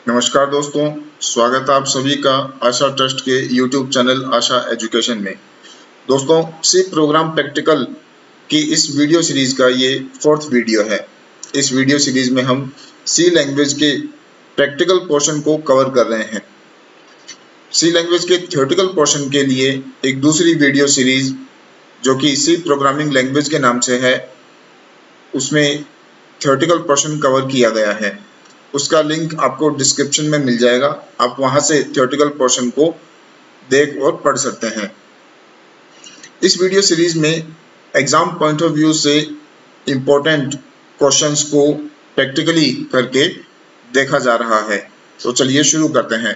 नमस्कार दोस्तों, स्वागत है आप सभी का आशा ट्रस्ट के YouTube चैनल आशा एजुकेशन में। दोस्तों, सी प्रोग्राम प्रैक्टिकल की इस वीडियो सीरीज का ये 4th वीडियो है। इस वीडियो सीरीज में हम सी लैंग्वेज के प्रैक्टिकल पोर्शन को कवर कर रहे हैं। सी लैंग्वेज के थ्योरेटिकल पोर्शन के लिए एक दूसरी वीडियो सीरीज जो कि सी प्रोग्रामिंग लैंग्वेज के नाम से है, उसमें थ्योरेटिकल पोर्शन कवर किया गया है। उसका लिंक आपको डिस्क्रिप्शन में मिल जाएगा, आप वहां से थ्योरेटिकल पोर्शन को देख और पढ़ सकते हैं। इस वीडियो सीरीज में एग्जाम पॉइंट ऑफ व्यू से इम्पोर्टेंट क्वेश्चंस को प्रैक्टिकली करके देखा जा रहा है। तो चलिए शुरू करते हैं।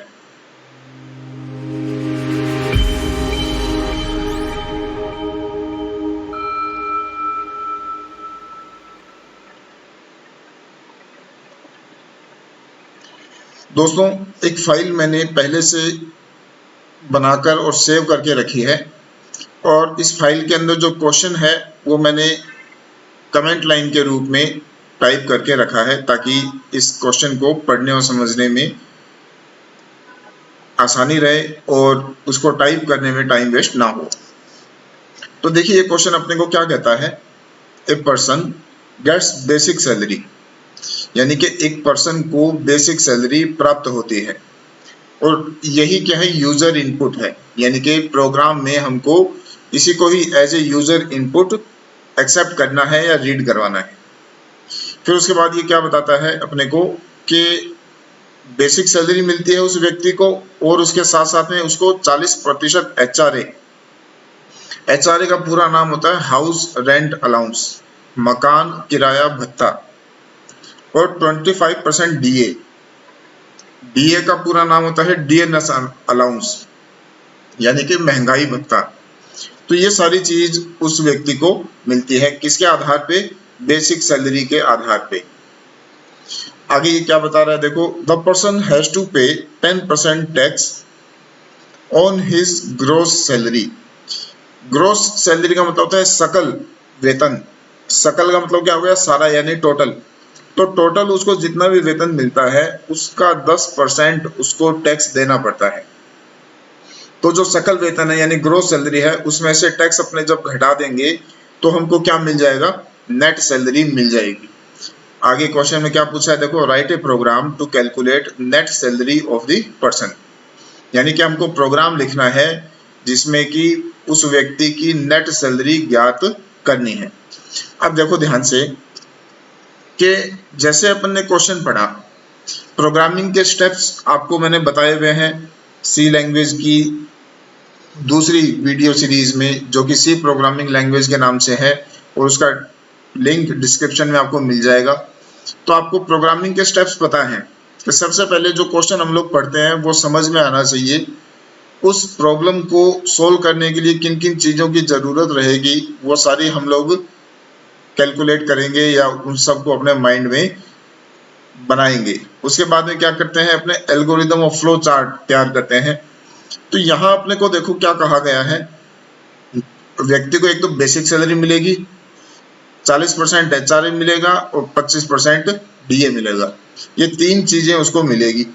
दोस्तों, एक फाइल मैंने पहले से बनाकर और सेव करके रखी है और इस फाइल के अंदर जो क्वेश्चन है वो मैंने कमेंट लाइन के रूप में टाइप करके रखा है ताकि इस क्वेश्चन को पढ़ने और समझने में आसानी रहे और उसको टाइप करने में टाइम वेस्ट ना हो। तो देखिए, ये क्वेश्चन अपने को क्या कहता है, a person gets basic salary, यानी कि एक पर्सन को बेसिक सैलरी प्राप्त होती है और यही क्या है, यूजर इनपुट है, यानी कि प्रोग्राम में हमको इसी को ही as a user input accept करना है या रीड करवाना है। फिर उसके बाद ये क्या बताता है अपने को कि बेसिक सैलरी मिलती है उस व्यक्ति को और उसके साथ साथ में उसको 40% एचआरए का पूरा नाम होता है हाउस रेंट अलाउंस, मकान किराया भत्ता, और 25% डीए का पूरा नाम होता है डीएनएस अलाउंस, यानी कि महंगाई भत्ता। तो ये सारी चीज उस व्यक्ति को मिलती है किसके आधार पे, बेसिक सैलरी के आधार पे। आगे ये क्या बता रहा है, देखो, द पर्सन हैज टू पे 10% tax on his gross salary. Gross salary का मतलब होता है सकल वेतन। सकल का मतलब क्या हो गया, सारा यानी टोटल। तो टोटल उसको जितना भी वेतन मिलता है उसका 10% उसको टैक्स देना पड़ता है। तो जो सकल वेतन है यानी ग्रॉस सैलरी है, उसमें से टैक्स अपने जब घटा देंगे तो हमको क्या मिल जाएगा, नेट सैलरी मिल जाएगी। आगे क्वेश्चन में क्या पूछा है, देखो, write a program to calculate net salary of the person, यानी कि हमको प्रोग्राम लिखना है जिसमें कि उस व्यक्ति की नेट सैलरी ज्ञात करनी है। अब देखो ध्यान से कि जैसे अपन ने क्वेश्चन पढ़ा, प्रोग्रामिंग के स्टेप्स आपको मैंने बताए हुए हैं सी लैंग्वेज की दूसरी वीडियो सीरीज में जो कि सी प्रोग्रामिंग लैंग्वेज के नाम से है और उसका लिंक डिस्क्रिप्शन में आपको मिल जाएगा। तो आपको प्रोग्रामिंग के स्टेप्स पता हैं कि सबसे पहले जो क्वेश्चन हम लोग पढ़ते हैं वो समझ में आना चाहिए। उस प्रॉब्लम को सोल्व करने के लिए किन किन चीज़ों की ज़रूरत रहेगी वो सारी हम लोग कैलकुलेट करेंगे या उन सबको अपने माइंड में बनाएंगे। उसके बाद में क्या करते हैं, अपने एल्गोरिदम और फ्लो चार्ट तैयार करते हैं। तो यहाँ अपने को देखो क्या कहा गया है, व्यक्ति को एक तो बेसिक सैलरी मिलेगी, 40% एचआरए मिलेगा और 25% डीए मिलेगा। ये तीन चीजें उसको मिलेगी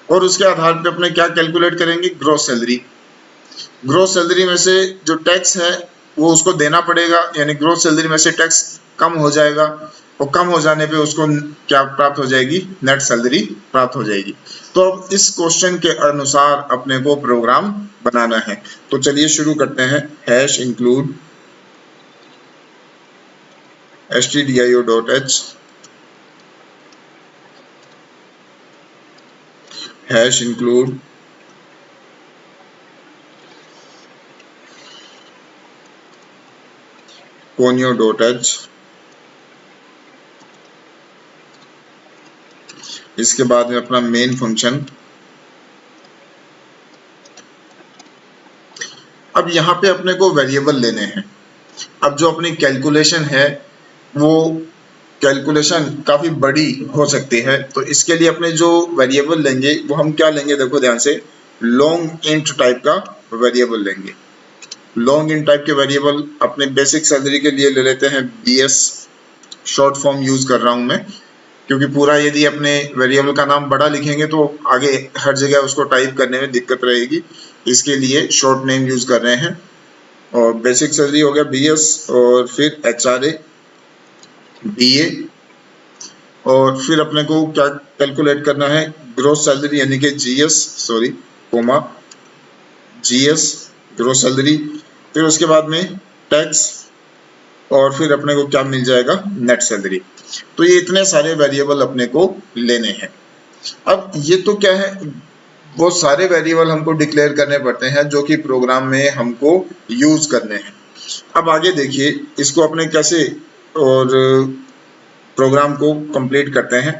और उसके आधार पे अपने क्या कैलकुलेट करेंगे, ग्रॉस सैलरी। ग्रॉस सैलरी में से जो टैक्स है वो उसको देना पड़ेगा, यानी ग्रॉस सैलरी में से टैक्स कम हो जाएगा और कम हो जाने पे उसको क्या प्राप्त हो जाएगी, नेट सैलरी प्राप्त हो जाएगी। तो अब इस क्वेश्चन के अनुसार अपने को प्रोग्राम बनाना है। तो चलिए शुरू करते हैं। Hash include stdio.h hash include conio.h। इसके बाद में अपना मेन फंक्शन। अब यहाँ पे अपने को वेरिएबल लेने हैं। अब जो अपनी कैलकुलेशन है वो कैलकुलेशन काफी बड़ी हो सकती है, तो इसके लिए अपने जो वेरिएबल लेंगे वो हम क्या लेंगे, देखो ध्यान से, लॉन्ग इंट टाइप का वेरिएबल लेंगे। लॉन्ग इंट टाइप के वेरिएबल अपने बेसिक सैलरी के लिए ले लेते हैं BS, शॉर्ट फॉर्म यूज कर रहा हूं मैं। क्योंकि पूरा यदि अपने वेरिएबल का नाम बड़ा लिखेंगे तो आगे हर जगह उसको टाइप करने में दिक्कत रहेगी, इसके लिए शॉर्ट नेम यूज कर रहे हैं। और बेसिक सैलरी हो गया BS, और फिर HRA DA, और फिर अपने को क्या कैलकुलेट करना है, ग्रोस सैलरी यानी कि कोमा GS ग्रोस सैलरी, फिर उसके बाद में टैक्स, और फिर अपने को क्या मिल जाएगा, नेट सैलरी। तो ये इतने सारे वेरिएबल अपने को लेने हैं। अब ये तो क्या है, वो सारे वेरिएबल हमको डिक्लेयर करने पड़ते हैं जो कि प्रोग्राम में हमको यूज करने हैं। अब आगे देखिए इसको अपने कैसे और प्रोग्राम को कंप्लीट करते हैं।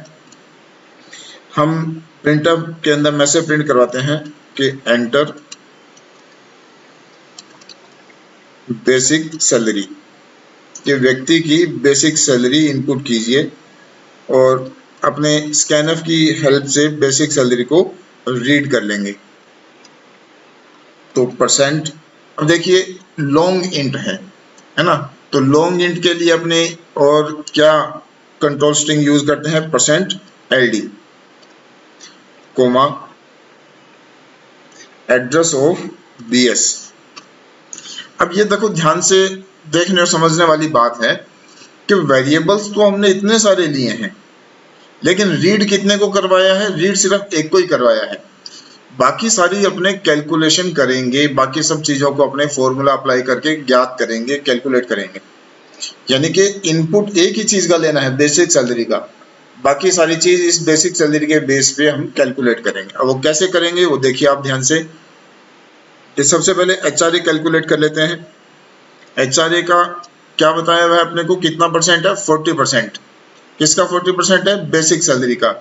हम प्रिंटअप के अंदर मैसेज प्रिंट करवाते हैं कि एंटर बेसिक सैलरी, कि व्यक्ति की बेसिक सैलरी इनपुट कीजिए और अपने स्कैनफ की हेल्प से बेसिक सैलरी को रीड कर लेंगे। तो %, अब देखिए लॉन्ग इंट है ना, तो लॉन्ग इंट के लिए अपने और क्या कंट्रोल स्ट्रिंग यूज करते हैं, %LD comma address of BS। अब ये देखो ध्यान से देखने और समझने वाली बात है कि वेरिएबल्स तो हमने इतने सारे लिए हैं, लेकिन रीड कितने को करवाया है, रीड सिर्फ एक को ही करवाया है। बाकी सारी अपने कैलकुलेशन करेंगे, बाकी सब चीजों को अपने फॉर्मूला अप्लाई करके ज्ञात करेंगे, कैलकुलेट करेंगे। यानी कि इनपुट एक ही चीज का लेना है, बेसिक सैलरी का, बाकी सारी चीज इस बेसिक सैलरी के बेस पे हम कैलकुलेट करेंगे। अब वो कैसे करेंगे वो देखिए आप ध्यान से। तो सबसे पहले HRA कैलकुलेट कर लेते हैं। HRA का क्या बताया हुआ है अपने को, कितना परसेंट है, 40%। किसका 40% है, बेसिक सैलरी का।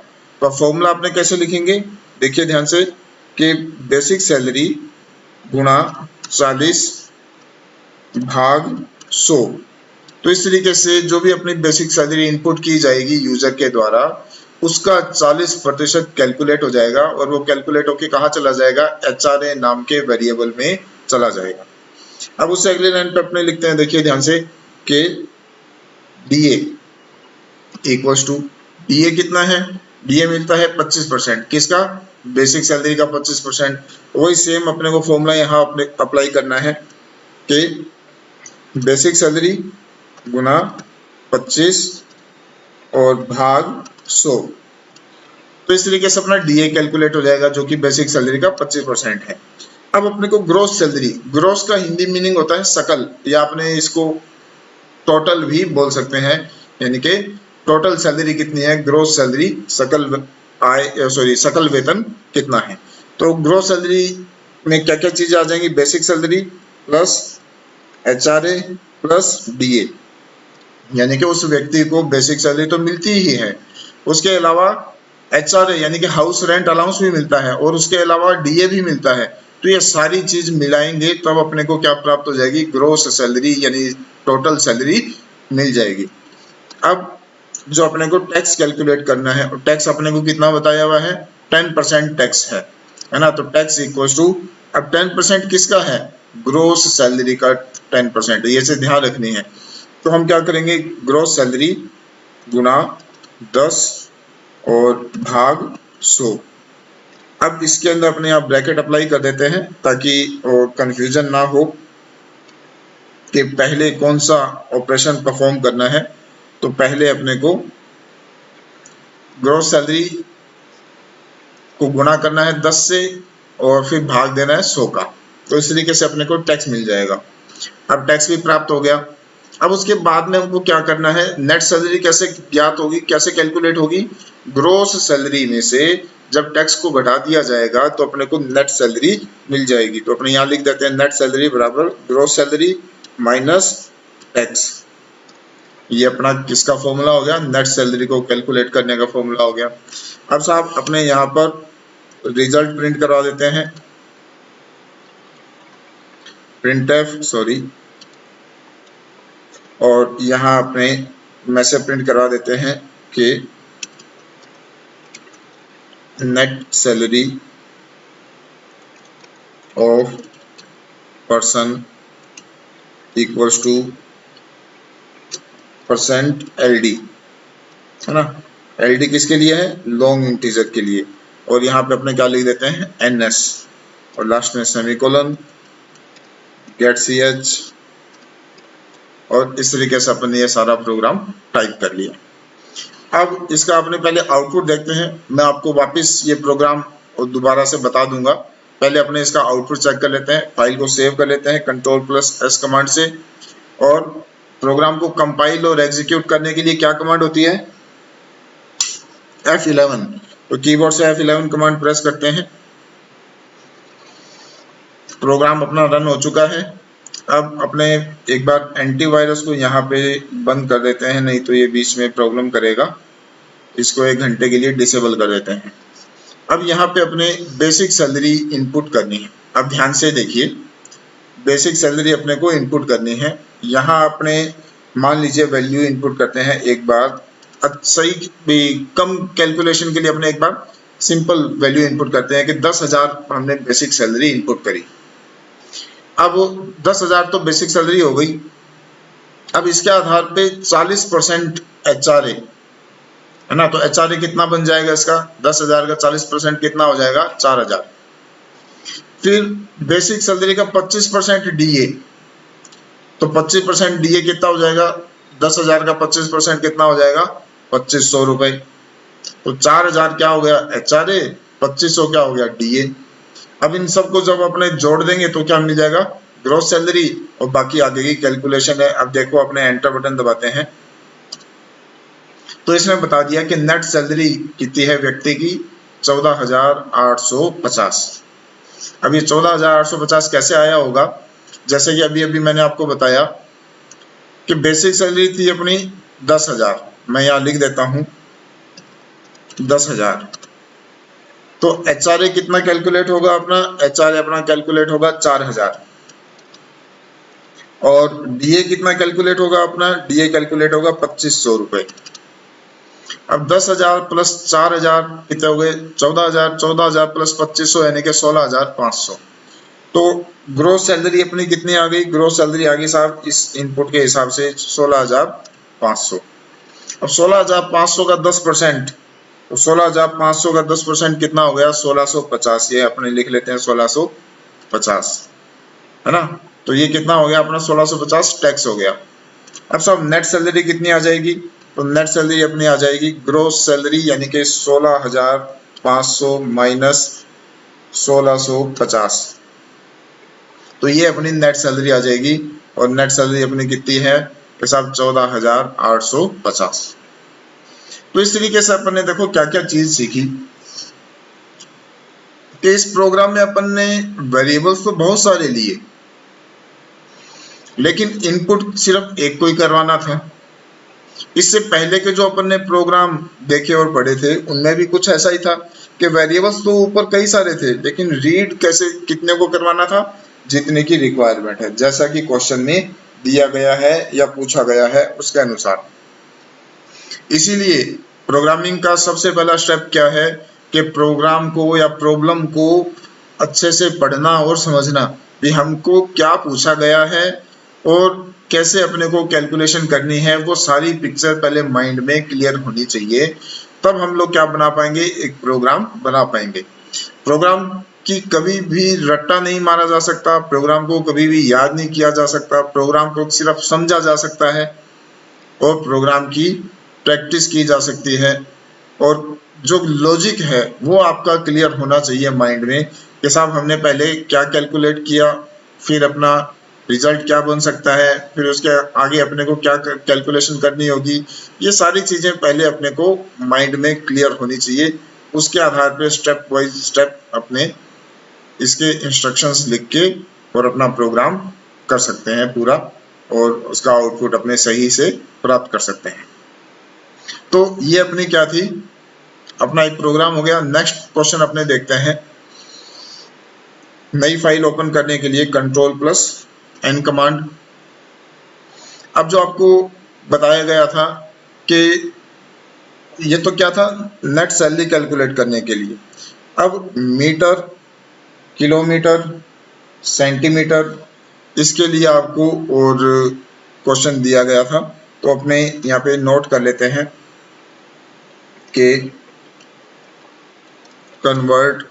तो फॉर्मूला आपने कैसे लिखेंगे, देखिए ध्यान से कि बेसिक सैलरी गुणा 40 भाग 100। तो इस तरीके से जो भी अपनी बेसिक सैलरी इनपुट की जाएगी यूजर के द्वारा, उसका 40% कैलकुलेट हो जाएगा और वो कैलकुलेट होके कहाँ चला जाएगा, HRA नाम के वेरिएबल में चला जाएगा। अब उससे अगले लाइन पे अपने लिखते हैं, देखिए ध्यान से कि DA इक्वल्स टू, DA कितना है, DA मिलता है 25%। किसका, बेसिक सैलरी का 25%। वही सेम अपने को फॉर्मूला यहाँ अपने अप्लाई करना है कि बेसिक सैलरी गुना 25 और भाग 100। तो इस तरीके से अपना DA कैलकुलेट हो जाएगा जो कि बेसिक सैलरी का 25% है। अब अपने को ग्रोस सैलरी, ग्रोस का हिंदी मीनिंग होता है सकल, या आपने इसको टोटल भी बोल सकते हैं, यानी कि टोटल सैलरी कितनी है, ग्रोस सैलरी, सकल आय सकल वेतन कितना है। तो ग्रोस सैलरी में क्या क्या चीजें आ जाएंगी, basic salary plus HRA plus DA, यानी कि उस व्यक्ति को बेसिक सैलरी तो मिलती ही है, उसके अलावा HRA यानी कि हाउस रेंट अलाउंस भी मिलता है, और उसके अलावा DA भी मिलता है। तो ये सारी चीज मिलाएंगे तब अपने को क्या प्राप्त हो जाएगी, ग्रोस सैलरी यानी टोटल सैलरी मिल जाएगी। अब जो अपने को टैक्स कैलकुलेट करना है, और टैक्स अपने को कितना बताया हुआ है, 10% टैक्स है ना। तो टैक्स इक्वल्स टू, अब 10% किसका है, ग्रोस सैलरी का 10%, ये से ध्यान रखनी है। तो हम क्या करेंगे, ग्रोस सैलरी गुना 10 और भाग 100। अब इसके अंदर अपने आप ब्रैकेट अप्लाई कर देते हैं ताकि कंफ्यूजन ना हो कि पहले कौन सा ऑपरेशन परफॉर्म करना है। तो पहले अपने को ग्रोस सैलरी को गुणा करना है 10 से और फिर भाग देना है 100 का। तो इस तरीके से अपने को टैक्स मिल जाएगा। अब टैक्स भी प्राप्त हो गया। अब उसके बाद में हमको क्या करना है, नेट सैलरी कैसे ज्ञात होगी, कैसे कैलकुलेट होगी, ग्रोस सैलरी में से जब टैक्स को घटा दिया जाएगा तो अपने को नेट सैलरी मिल जाएगी। तो अपने यहाँ लिख देते हैं नेट सैलरी बराबर ग्रोस सैलरी माइनस टैक्स। ये अपना किसका फॉर्मूला हो गया, नेट सैलरी को कैलकुलेट करने का फॉर्मूला हो गया। अब साहब अपने यहाँ पर रिजल्ट प्रिंट करवा देते हैं, प्रिंटफ और यहाँ अपने मैसेज प्रिंट करवा देते हैं कि net salary of person equals to %LD, है ना। LD किसके लिए है? लॉन्ग इंटीजर के लिए। और यहाँ पे अपने क्या लिख देते हैं? NS और लास्ट में सेमीकोलन, गेट CH, और इस तरीके से अपन ने ये सारा प्रोग्राम टाइप कर लिया। अब इसका अपने पहले आउटपुट देखते हैं। मैं आपको वापस ये प्रोग्राम और दोबारा से बता दूंगा। पहले अपने इसका आउटपुट चेक कर लेते हैं। फाइल को सेव कर लेते हैं Ctrl+S कमांड से। और प्रोग्राम को कंपाइल और एग्जीक्यूट करने के लिए क्या कमांड होती है? F11। तो कीबोर्ड से F11 कमांड प्रेस करते हैं। प्रोग्राम अपना रन हो चुका है। अब अपने एक बार एंटीवायरस को यहाँ पे बंद कर देते हैं, नहीं तो ये बीच में प्रॉब्लम करेगा। इसको 1 घंटे के लिए डिसेबल कर देते हैं। अब यहाँ पे अपने बेसिक सैलरी इनपुट करनी है। अब ध्यान से देखिए, बेसिक सैलरी अपने को इनपुट करनी है। यहाँ अपने मान लीजिए वैल्यू इनपुट करते हैं एक बार। सही भी कम कैलकुलेशन के लिए अपने एक बार सिंपल वैल्यू इनपुट करते हैं कि 10,000 हमने बेसिक सैलरी इनपुट करी। अब 10,000 तो बेसिक सैलरी हो गई। अब इसके आधार पे 40% HRA है ना, तो HRA कितना बन जाएगा इसका? 10,000 का 40% कितना हो जाएगा? 4,000। फिर बेसिक सैलरी का 25% DA, तो 25% DA कितना हो जाएगा? 10,000 का 25% कितना हो जाएगा? 2,500 रुपए। तो 4,000 क्या हो गया? HRA, 2,500 क्या हो गया? DA। अब इन सबको जब अपने जोड़ देंगे तो क्या मिल जाएगा? Gross salary. और बाकी आगे की कैलकुलेशन है। अब देखो, अपने एंटर बटन दबाते हैं तो इसने बता दिया कि नेट सैलरी कितनी है व्यक्ति की? 14,850। अब ये 14,850 कैसे आया होगा? जैसे कि अभी अभी मैंने आपको बताया कि बेसिक सैलरी थी अपनी 10,000। मैं यहाँ लिख देता हूं 10,000। तो HRA कितना कैलकुलेट होगा अपना? HRA अपना कैलकुलेट होगा 4,000। और DA कितना कैलकुलेट होगा अपना? DA कैलकुलेट होगा 2,500 रुपए। अब 10,000 प्लस 4,000 कितने हो गए? 14,000। 14,000 प्लस 2,500 यानी कि 16,500। तो ग्रोस सैलरी अपनी कितनी आ गई? ग्रोस सैलरी आ गई साहब इस इनपुट के हिसाब से 16,500। अब 16,500 का 10%, तो 16,500 का 10% कितना हो गया? 1,650। ये अपने लिख लेते हैं 1,650, है ना। तो ये कितना हो गया अपना? 1,650 टैक्स हो गया। अब सब नेट सैलरी कितनी आ जाएगी? तो नेट सैलरी अपनी आ जाएगी ग्रोस सैलरी यानी कि 16,500 माइनस 1,650। तो ये अपनी नेट सैलरी आ जाएगी। और नेट सैलरी अपनी कितनी है साहब? 14,850। तो इस तरीके से अपन ने देखो क्या क्या चीज सीखी कि इस प्रोग्राम में अपन ने वेरिएबल्स तो बहुत सारे लिए, लेकिन इनपुट सिर्फ एक को ही करवाना था। इससे पहले के जो अपन ने प्रोग्राम देखे और पढ़े थे उनमें भी कुछ ऐसा ही था कि वेरिएबल्स तो ऊपर कई सारे थे, लेकिन रीड कैसे कितने को करवाना था? जितने की रिक्वायरमेंट है, जैसा कि क्वेश्चन में दिया गया है या पूछा गया है उसके अनुसार। इसीलिए प्रोग्रामिंग का सबसे पहला स्टेप क्या है कि प्रोग्राम को या प्रॉब्लम को अच्छे से पढ़ना और समझना भी हमको क्या पूछा गया है और कैसे अपने को कैलकुलेशन करनी है। वो सारी पिक्चर पहले माइंड में क्लियर होनी चाहिए, तब हम लोग क्या बना पाएंगे? एक प्रोग्राम बना पाएंगे। प्रोग्राम की कभी भी रट्टा नहीं मारा जा सकता, प्रोग्राम को कभी भी याद नहीं किया जा सकता, प्रोग्राम को सिर्फ समझा जा सकता है और प्रोग्राम की प्रैक्टिस की जा सकती है। और जो लॉजिक है वो आपका क्लियर होना चाहिए माइंड में कि साहब हमने पहले क्या कैलकुलेट किया, फिर अपना रिजल्ट क्या बन सकता है, फिर उसके आगे अपने को क्या कैलकुलेशन करनी होगी। ये सारी चीजें पहले अपने को माइंड में क्लियर होनी चाहिए। उसके आधार पे स्टेप वाइज स्टेप अपने इसके इंस्ट्रक्शंस लिख के और अपना प्रोग्राम कर सकते हैं पूरा, और उसका आउटपुट अपने सही से प्राप्त कर सकते हैं। तो ये अपनी क्या थी? अपना एक प्रोग्राम हो गया। नेक्स्ट क्वेश्चन अपने देखते हैं। नई फाइल ओपन करने के लिए Ctrl+N कमांड। अब जो आपको बताया गया था कि ये तो क्या था? नेट सैलरी कैलकुलेट करने के लिए। अब मीटर, किलोमीटर, सेंटीमीटर, इसके लिए आपको और क्वेश्चन दिया गया था, तो अपने यहाँ पे नोट कर लेते हैं के कन्वर्ट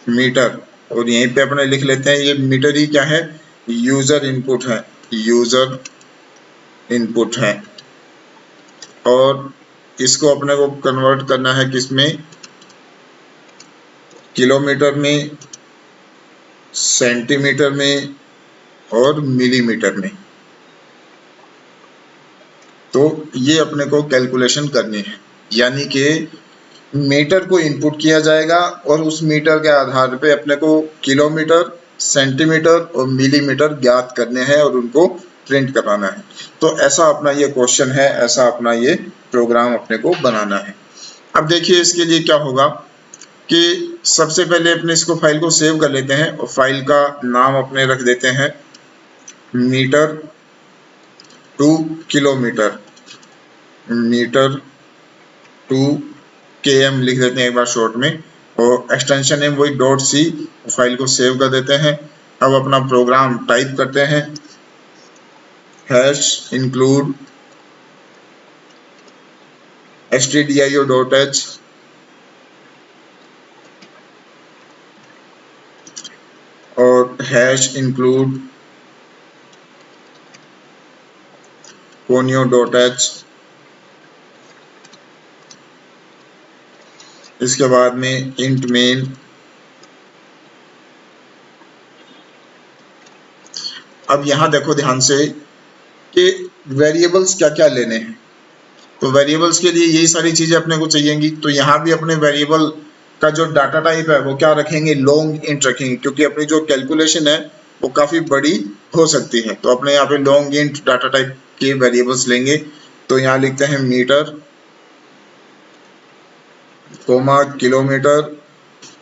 मीटर, और यहीं पे अपने लिख लेते हैं ये मीटर ही क्या है, यूजर इनपुट है, यूजर इनपुट है। और इसको अपने को कन्वर्ट करना है किसमें, किलोमीटर में, सेंटीमीटर में और मिलीमीटर में। तो ये अपने को कैलकुलेशन करनी है, यानी कि मीटर को इनपुट किया जाएगा और उस मीटर के आधार पे अपने को किलोमीटर, सेंटीमीटर और मिलीमीटर ज्ञात करने हैं और उनको प्रिंट कराना है। तो ऐसा अपना ये क्वेश्चन है, ऐसा अपना ये प्रोग्राम अपने को बनाना है। अब देखिए इसके लिए क्या होगा कि सबसे पहले अपने इसको फाइल को सेव कर लेते हैं और फाइल का नाम अपने रख देते हैं metre to kilometre, metre to km लिख देते हैं एक बार शॉर्ट में, और एक्सटेंशन नेम वही .c, फाइल को सेव कर देते हैं। अब अपना प्रोग्राम टाइप करते हैं, हैश इंक्लूड stdio.h और हैश इंक्लूड conio.h। इसके बाद में इंट मेन, अब यहां देखो ध्यान से कि वेरिएबल्स क्या क्या लेने हैं। तो वेरिएबल्स के लिए यही सारी चीजें अपने को चाहिएंगी। तो यहाँ भी अपने वेरिएबल का जो डाटा टाइप है वो क्या रखेंगे, लॉन्ग इंट रखेंगे, क्योंकि अपनी जो कैलकुलेशन है वो काफी बड़ी हो सकती है। तो अपने यहाँ पे लॉन्ग इंट डाटा टाइप के वेरिएबल्स लेंगे। तो यहाँ लिखते हैं metre, comma kilometre,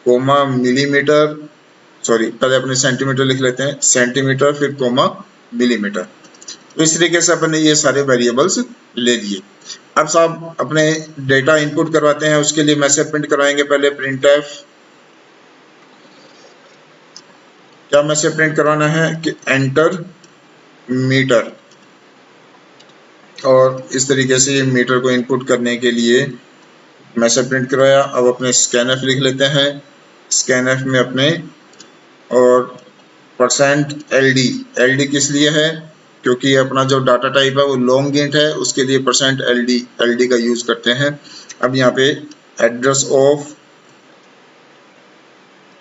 comma millimetre, sorry पहले अपने सेंटीमीटर लिख लेते हैं, सेंटीमीटर फिर कोमा मिलीमीटर। तो इस तरीके से अपने ये सारे वेरिएबल्स ले लिए। अब साहब अपने डेटा इनपुट करवाते हैं, उसके लिए मैसेज प्रिंट करवाएंगे। पहले printf, क्या मैसेज प्रिंट करवाना है कि एंटर मीटर, और इस तरीके से ये मीटर को इनपुट करने के लिए मैसेज प्रिंट करवाया। अब अपने scanf लिख लेते हैं, scanf में अपने और %ld, ld किस लिए है, क्योंकि अपना जो डाटा टाइप है वो लॉन्ग इंट है, उसके लिए %ld का यूज करते हैं। अब यहाँ पे एड्रेस ऑफ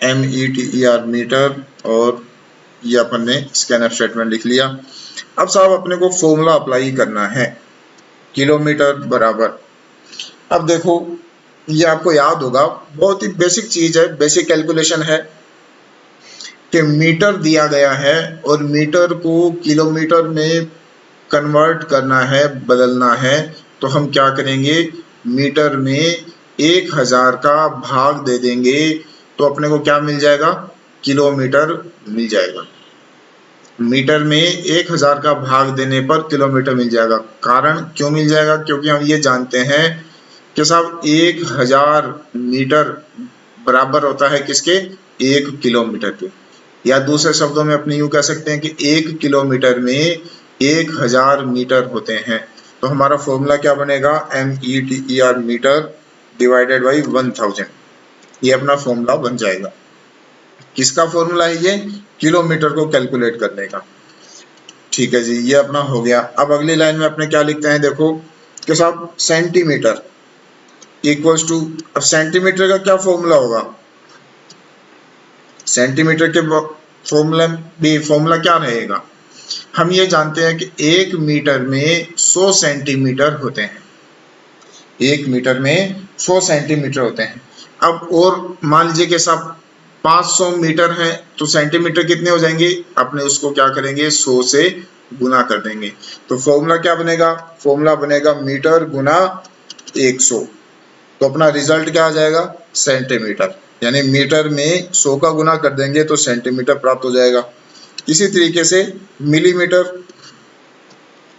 meter मीटर, और ये अपन ने scanf स्टेटमेंट लिख लिया। अब साहब अपने को फॉर्मूला अप्लाई करना है, किलोमीटर बराबर। अब देखो ये आपको याद होगा, बहुत ही बेसिक चीज है, बेसिक कैलकुलेशन है कि मीटर दिया गया है और मीटर को किलोमीटर में कन्वर्ट करना है, बदलना है। तो हम क्या करेंगे, मीटर में 1000 का भाग दे देंगे तो अपने को क्या मिल जाएगा, किलोमीटर मिल जाएगा। मीटर में 1000 का भाग देने पर किलोमीटर मिल जाएगा। कारण क्यों मिल जाएगा, क्योंकि हम ये जानते हैं कि साहब 1000 मीटर बराबर होता है किसके, 1 किलोमीटर के। या दूसरे शब्दों में अपने यूं कह सकते हैं कि 1 किलोमीटर में 1000 मीटर होते हैं। तो हमारा फॉर्मूला क्या बनेगा, METER मीटर डिवाइडेड बाई 1000, ये अपना फॉर्मूला बन जाएगा। किसका फॉर्मूला है ये, किलोमीटर को कैलकुलेट करने का। ठीक है जी, ये अपना हो गया। अब अगली लाइन में अपने क्या लिखते हैं, देखो कि साहब सेंटीमीटर इक्वल्स टू, अब सेंटीमीटर का क्या फॉर्मूला होगा, सेंटीमीटर के फॉर्मूला क्या रहेगा। हम ये जानते हैं कि 1 मीटर में 100 सेंटीमीटर होते हैं, 1 मीटर में 100 सेंटीमीटर होते हैं। अब और मान लीजिए कि साहब 500 मीटर है तो सेंटीमीटर कितने हो जाएंगे, अपने उसको क्या करेंगे 100 से गुना कर देंगे। तो फॉर्मूला क्या बनेगा, फॉर्मूला बनेगा मीटर गुना 100। तो अपना रिजल्ट क्या आ जाएगा, सेंटीमीटर, यानी मीटर में 100 का गुना कर देंगे तो सेंटीमीटर प्राप्त हो जाएगा। इसी तरीके से मिलीमीटर,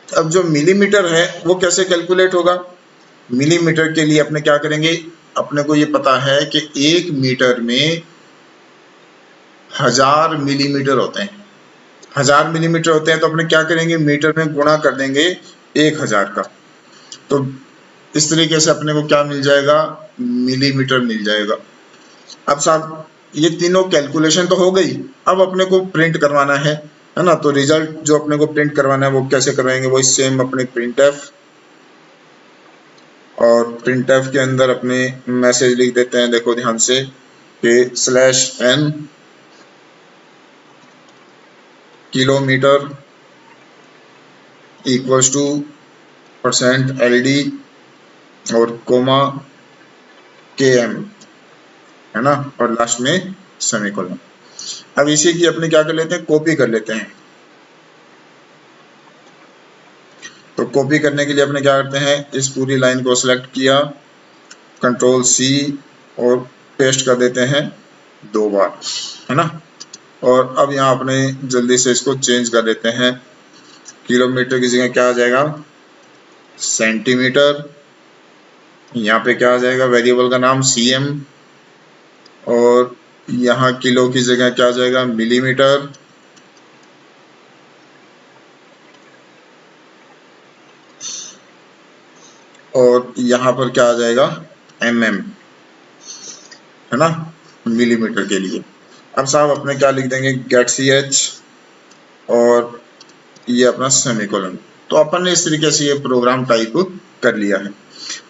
अब जो मिलीमीटर है वो कैसे कैलकुलेट होगा, मिलीमीटर के लिए अपने क्या करेंगे, अपने को ये पता है कि 1 मीटर में 1000 मिलीमीटर होते हैं, 1000 मिलीमीटर होते हैं। तो अपने क्या करेंगे, मीटर में गुणा कर देंगे 1000 का। तो इस तरीके से अपने को क्या मिल जाएगा, मिलीमीटर मिल जाएगा। अब साहब ये तीनों कैलकुलेशन तो हो गई, अब अपने को प्रिंट करवाना है ना। तो रिजल्ट जो अपने को प्रिंट करवाना है वो कैसे करवाएंगे, वही सेम अपने प्रिंटफ, और प्रिंटफ के अंदर अपने मैसेज लिख देते हैं, देखो ध्यान से, कि /n kilometre equals to %LD और कोमा km, है ना, और लास्ट में सेमीकोलन। अब इसी की अपने क्या कर लेते हैं, कॉपी कर लेते हैं। तो कॉपी करने के लिए अपने क्या करते हैं, इस पूरी लाइन को सिलेक्ट किया, Ctrl+C और पेस्ट कर देते हैं 2 बार, है ना। और अब यहाँ अपने जल्दी से इसको चेंज कर देते हैं, किलोमीटर की जगह क्या आ जाएगा, सेंटीमीटर। यहाँ पे क्या आ जाएगा, वेरिएबल का नाम cm, और यहाँ किलो की जगह क्या आ जाएगा, मिलीमीटर। और यहाँ पर क्या आ जाएगा, mm, है ना, मिलीमीटर के लिए। अब साहब अपने क्या लिख देंगे, गेट ch और ये अपना सेमीकोलन। तो अपन ने इस तरीके से ये प्रोग्राम टाइप कर लिया है।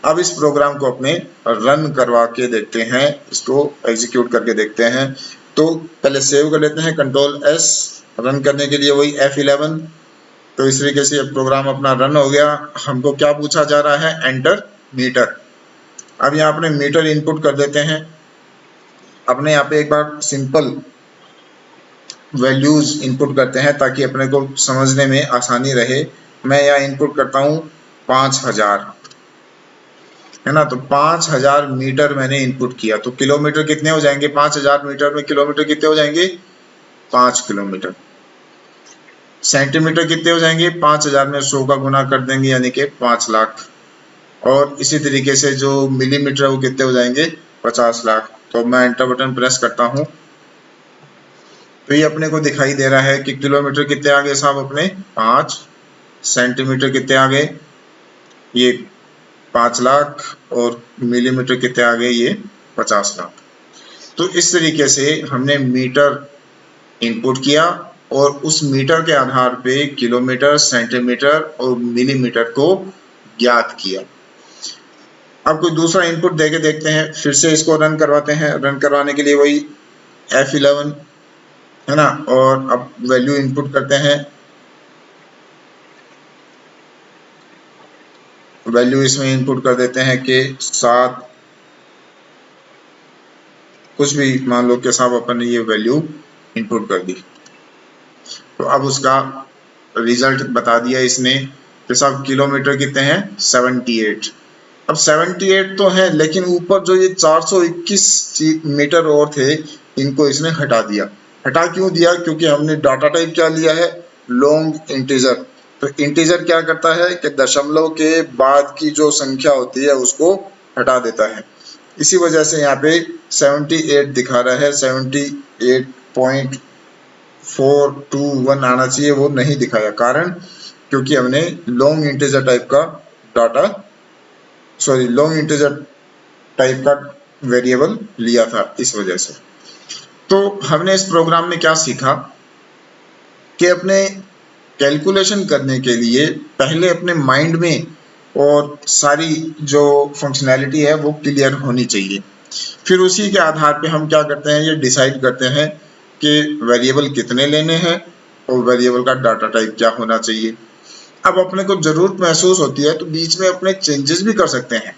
अब इस प्रोग्राम को अपने रन करवा के देखते हैं, इसको एग्जीक्यूट करके देखते हैं। तो पहले सेव कर लेते हैं, Ctrl+S, रन करने के लिए वही F11। तो इस तरीके से प्रोग्राम अपना रन हो गया। हमको क्या पूछा जा रहा है, एंटर मीटर। अब यहाँ अपने मीटर इनपुट कर देते हैं। अपने यहाँ पे एक बार सिंपल वैल्यूज इनपुट करते हैं ताकि अपने को समझने में आसानी रहे। मैं यहाँ इनपुट करता हूँ 5000, है ना। तो 5000 मीटर मैंने इनपुट किया। तो किलोमीटर कितने हो जाएंगे, 5000 मीटर में किलोमीटर कितने हो जाएंगे, 5 किलोमीटर। सेंटीमीटर कितने हो जाएंगे, 5000 में 100 का गुना कर देंगे, यानी कि 5 लाख। और इसी तरीके से जो मिलीमीटर है वो कितने हो जाएंगे, 50 लाख। तो मैं एंटर बटन प्रेस करता हूँ, तो ये अपने को दिखाई दे रहा है कि किलोमीटर कितने आ गए साहब अपने 5, सेंटीमीटर कितने आ गए, ये 5 लाख, और मिलीमीटर कितने आ गए, ये 50 लाख। तो इस तरीके से हमने मीटर इनपुट किया और उस मीटर के आधार पे किलोमीटर, सेंटीमीटर और मिलीमीटर को ज्ञात किया। अब कोई दूसरा इनपुट देके देखते हैं, फिर से इसको रन करवाते हैं। रन करवाने के लिए वही F11, है ना, और अब वैल्यू इनपुट करते हैं। वैल्यू इसमें इनपुट कर देते हैं कि 7, कुछ भी मान लो के साहब अपन ने ये वैल्यू इनपुट कर दी। तो अब उसका रिजल्ट बता दिया इसने कि साहब किलोमीटर कितने हैं, 78। अब 78 तो है, लेकिन ऊपर जो ये 421 मीटर और थे, इनको इसने हटा दिया। हटा क्यों दिया, क्योंकि हमने डाटा टाइप क्या लिया है, लॉन्ग इंटीजर। तो इंटीजर क्या करता है कि दशमलव के बाद की जो संख्या होती है उसको हटा देता है। इसी वजह से यहाँ पे 78 दिखा रहा है, 78.421 आना चाहिए, वो नहीं दिखाया। कारण क्योंकि हमने लॉन्ग इंटीजर टाइप का डाटा, लॉन्ग इंटीजर टाइप का वेरिएबल लिया था, इस वजह से। तो हमने इस प्रोग्राम में क्या सीखा कि अपने कैलकुलेशन करने के लिए पहले अपने माइंड में और सारी जो फंक्शनैलिटी है वो क्लियर होनी चाहिए। फिर उसी के आधार पे हम क्या करते हैं, ये डिसाइड करते हैं कि वेरिएबल कितने लेने हैं और वेरिएबल का डाटा टाइप क्या होना चाहिए। अब अपने को जरूरत महसूस होती है तो बीच में अपने चेंजेस भी कर सकते हैं,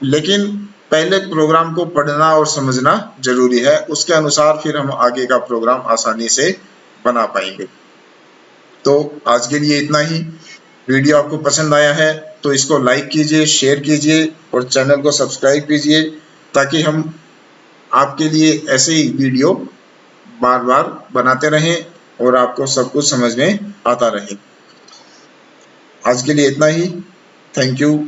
लेकिन पहले प्रोग्राम को पढ़ना और समझना जरूरी है। उसके अनुसार फिर हम आगे का प्रोग्राम आसानी से बना पाएंगे। तो आज के लिए इतना ही। वीडियो आपको पसंद आया है तो इसको लाइक कीजिए, शेयर कीजिए और चैनल को सब्सक्राइब कीजिए, ताकि हम आपके लिए ऐसे ही वीडियो बार बार बनाते रहें और आपको सब कुछ समझ में आता रहे। आज के लिए इतना ही। Thank you.